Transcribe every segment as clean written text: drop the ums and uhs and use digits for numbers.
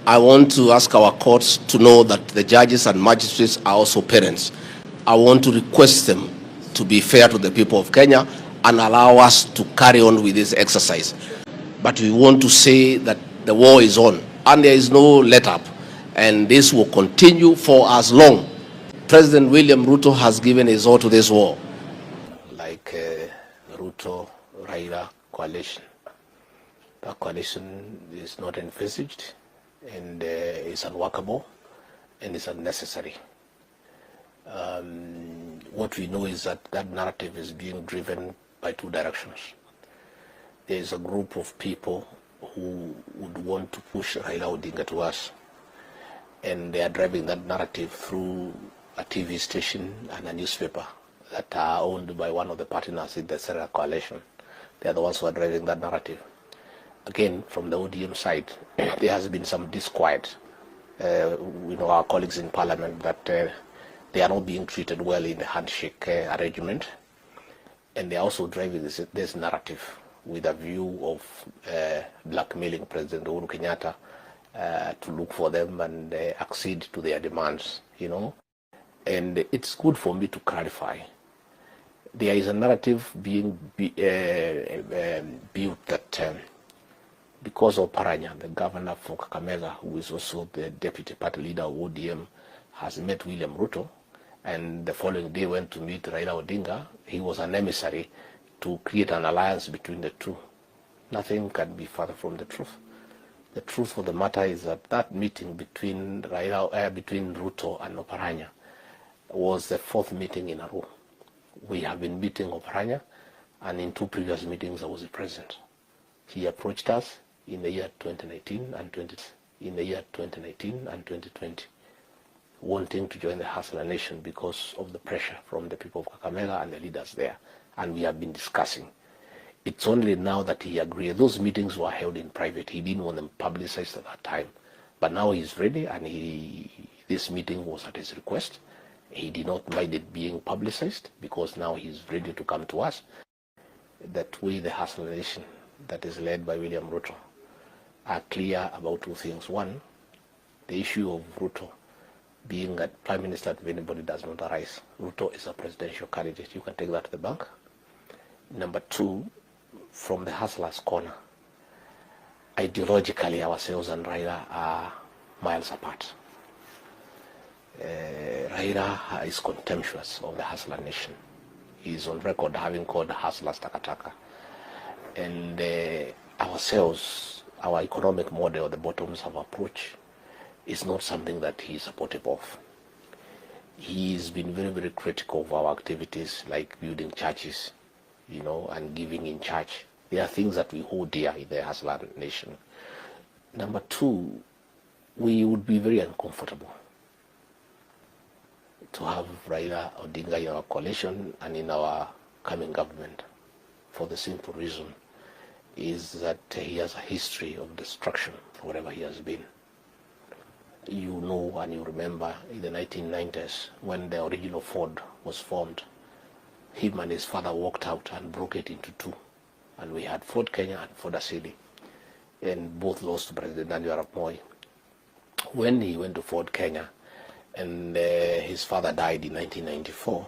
I want to ask our courts to know that the judges and magistrates are also parents. I want to request them to be fair to the people of Kenya and allow us to carry on with this exercise. But we want to say that the war is on and there is no let up, and this will continue for as long President William Ruto has given his all to this war. Like Ruto-Raila coalition. That coalition is not envisaged and is unworkable and is unnecessary. What we know is that that narrative is being driven by two directions. There is a group of people who would want to push Raila Odinga to us, and they are driving that narrative through a TV station and a newspaper that are owned by one of the partners in the Sarah coalition. They are the ones who are driving that narrative. Again, from the ODM side, there has been some disquiet. We know our colleagues in Parliament that they are not being treated well in the handshake arrangement, and they are also driving this narrative with a view of blackmailing President Uhuru Kenyatta to look for them and accede to their demands, you know. And it's good for me to clarify. There is a narrative being built that because of Paranya, the governor for Kakamega, who is also the deputy party leader of ODM, has met William Ruto, and the following day went to meet Raila Odinga. He was an emissary to create an alliance between the two. Nothing can be further from the truth. The truth of the matter is that that meeting between Ruto and Oparanya was the fourth meeting in a row. We have been meeting Oparanya, and in two previous meetings I was present. He approached us in the year 2019 and 2020, wanting to join the Hustler Nation because of the pressure from the people of Kakamega and the leaders there. And we have been discussing. It's only now that he agreed. Those meetings were held in private. He didn't want them publicized at that time. But now he's ready, and this meeting was at his request. He did not mind it being publicized because now he's ready to come to us. That we, the Hustler Nation, that is led by William Ruto, are clear about two things. One, the issue of Ruto being a prime minister if anybody does not arise. Ruto is a presidential candidate. You can take that to the bank. Number two, from the hustler's corner, ideologically ourselves and Raila are miles apart. Raila is contemptuous of the Hustler Nation. He is on record having called the hustlers takataka. And ourselves, our economic model, the bottoms-up approach, is not something that he is supportive of. He's been very, very critical of our activities like building churches, you know, and giving in church. There are things that we hold dear in the Hustler Nation. Number two, we would be very uncomfortable to have Raila Odinga in our coalition and in our coming government, for the simple reason is that he has a history of destruction wherever he has been. You know and you remember in the 1990s when the original Ford was formed, him and his father walked out and broke it into two. And we had Ford Kenya and Ford Asili, and both lost to President Daniel Arap Moi. When he went to Ford Kenya, and his father died in 1994,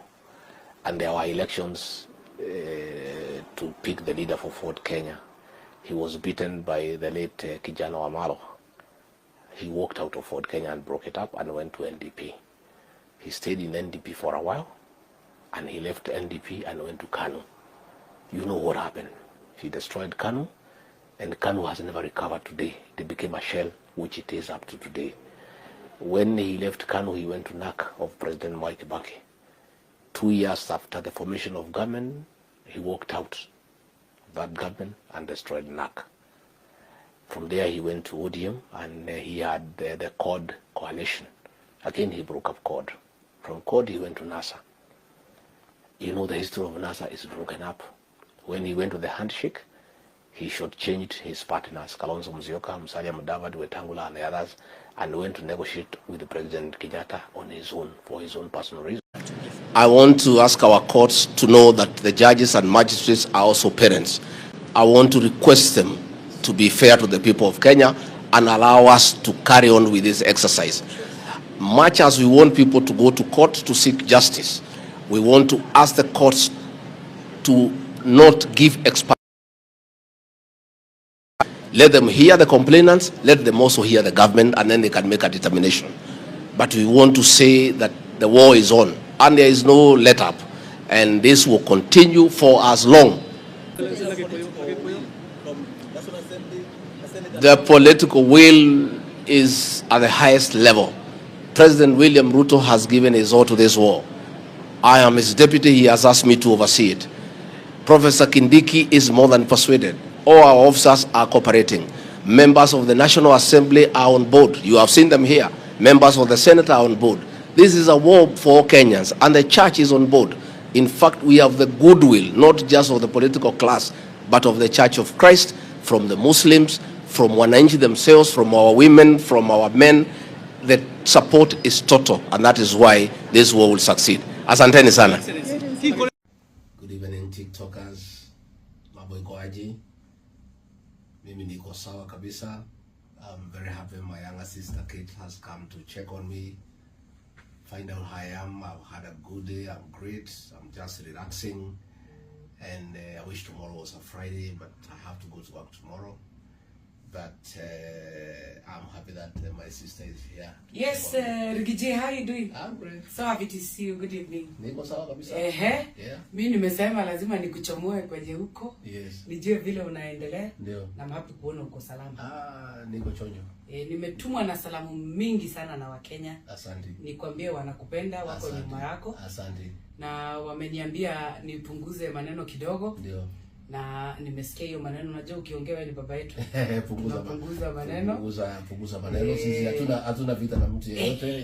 and there were elections to pick the leader for Ford Kenya, he was beaten by the late Kijana Wamalo. He walked out of Ford Kenya and broke it up and went to NDP. He stayed in NDP for a while, and he left NDP and went to KANU. You know what happened. He destroyed KANU, and KANU has never recovered today. It became a shell, which it is up to today. When he left KANU, he went to NAC of President Mwai Kibaki. 2 years after the formation of government, he walked out of that government and destroyed NAC. From there, he went to ODM, and he had the CORD coalition. Again, he broke up CORD. From CORD, he went to NASA. You know, the history of NASA is broken up. When he went to the handshake, he shortchanged his partners, Kalonzo Musyoka, Musalia Mudavadi, Wetangula, and the others, and went to negotiate with President Kenyatta on his own, for his own personal reasons. I want to ask our courts to know that the judges and magistrates are also parents. I want to request them to be fair to the people of Kenya and allow us to carry on with this exercise. Much as we want people to go to court to seek justice, we want to ask the courts to not give expiration. Let them hear the complainants, let them also hear the government, and then they can make a determination. But we want to say that the war is on, and there is no let up, and this will continue for as long. The political will is at the highest level. President William Ruto has given his all to this war. I am his deputy. He has asked me to oversee it. Professor Kindiki is more than persuaded. All our officers are cooperating. Members of the National Assembly are on board. You have seen them here. Members of the Senate are on board. This is a war for all Kenyans, and the church is on board. In fact, we have the goodwill, not just of the political class, but of the Church of Christ, from the Muslims, from Wananchi themselves, from our women, from our men. The support is total, and that is why this war will succeed. Asanteni sana. Good evening, TikTokers. Maboy Koaji. Mimi niko sawa kabisa. I'm very happy my younger sister Kate has come to check on me, find out how I am. I've had a good day. I'm great. I'm just relaxing, and I wish tomorrow was a Friday, but I have to go to work tomorrow. But I'm happy that my sister is here. Yes, Rigiji, how are you doing? I'm great. So happy to see you. Good evening. Niko sawa kabisa. Yeah. Mimi nimesema lazima nikuchomoe kwenye huko. Yes. Nijue vile unaendelea. Ndio. Na I'm happy kuona uko salama. Niko chonjo. Nimetumwa na salamu mingi sana na Wakenya. Asante. Nikwambie wanakupenda, wako nyuma yako. Asante. Na wameniambia nipunguze maneno kidogo. Ndio. Na nimesikia hiyo maneno, unajua ukiongewa ni baba yetu. punguza maneno. Punguza maneno. Sisi hatuna vita na mtu yeyote.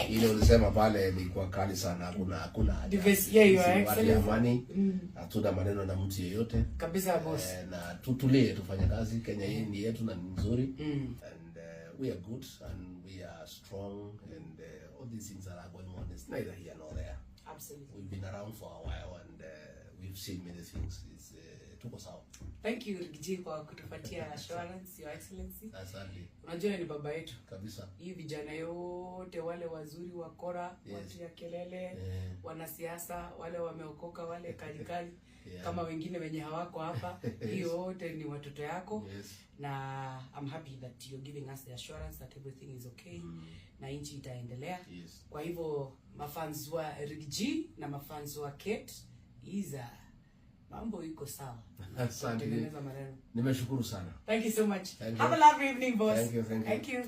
Ile ulisema pale ni kwa kali sana. Hakuna. Amani. Hatuna maneno na mtu yeyote. Kabisa boss. Na tutulie tufanye kazi. Kenya hii ni yetu na ni nzuri. And we are good and we are strong, and all these things that are going on is neither here nor there. Absolutely. We've been around for a while, and we've seen many things. Tuko sawa. Thank you Rigiji kwa kutupatia assurance, your excellency. Asante. Unajua ni baba yetu kabisa. Hii vijana yote wale wazuri wakora, watu ya kelele, wanasiasa, wale wameokoka, wale kalikali kama wengine wenye hawako hapa. Hiyo wote ni watoto yako. Na I'm happy that you're giving us the assurance that everything is okay. Na nchi itaendelea. Kwa hivyo mafans wa Rigiji na mafans wa Kate iza mambo iko sawa. Asante. Nimeshukuru sana. Thank you so much. Have a lovely evening, boss. Thank you. Thank you.